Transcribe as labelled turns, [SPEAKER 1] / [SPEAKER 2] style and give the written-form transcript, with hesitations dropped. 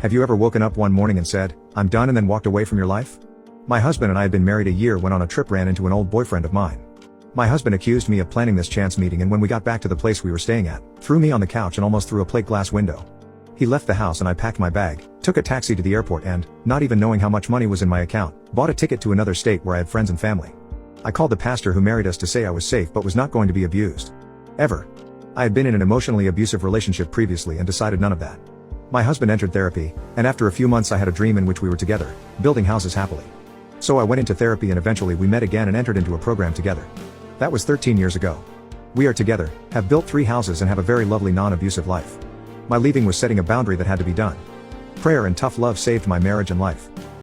[SPEAKER 1] Have you ever woken up one morning and said, "I'm done," and then walked away from your life? My husband and I had been married a year when on a trip ran into an old boyfriend of mine. My husband accused me of planning this chance meeting, and when we got back to the place we were staying at, threw me on the couch and almost through a plate glass window. He left the house and I packed my bag, took a taxi to the airport and, not even knowing how much money was in my account, bought a ticket to another state where I had friends and family. I called the pastor who married us to say I was safe but was not going to be abused. Ever. I had been in an emotionally abusive relationship previously and decided none of that. My husband entered therapy, and after a few months I had a dream in which we were together, building houses happily. So I went into therapy and eventually we met again and entered into a program together. That was 13 years ago. We are together, have built 3 houses and have a very lovely non-abusive life. My leaving was setting a boundary that had to be done. Prayer and tough love saved my marriage and life.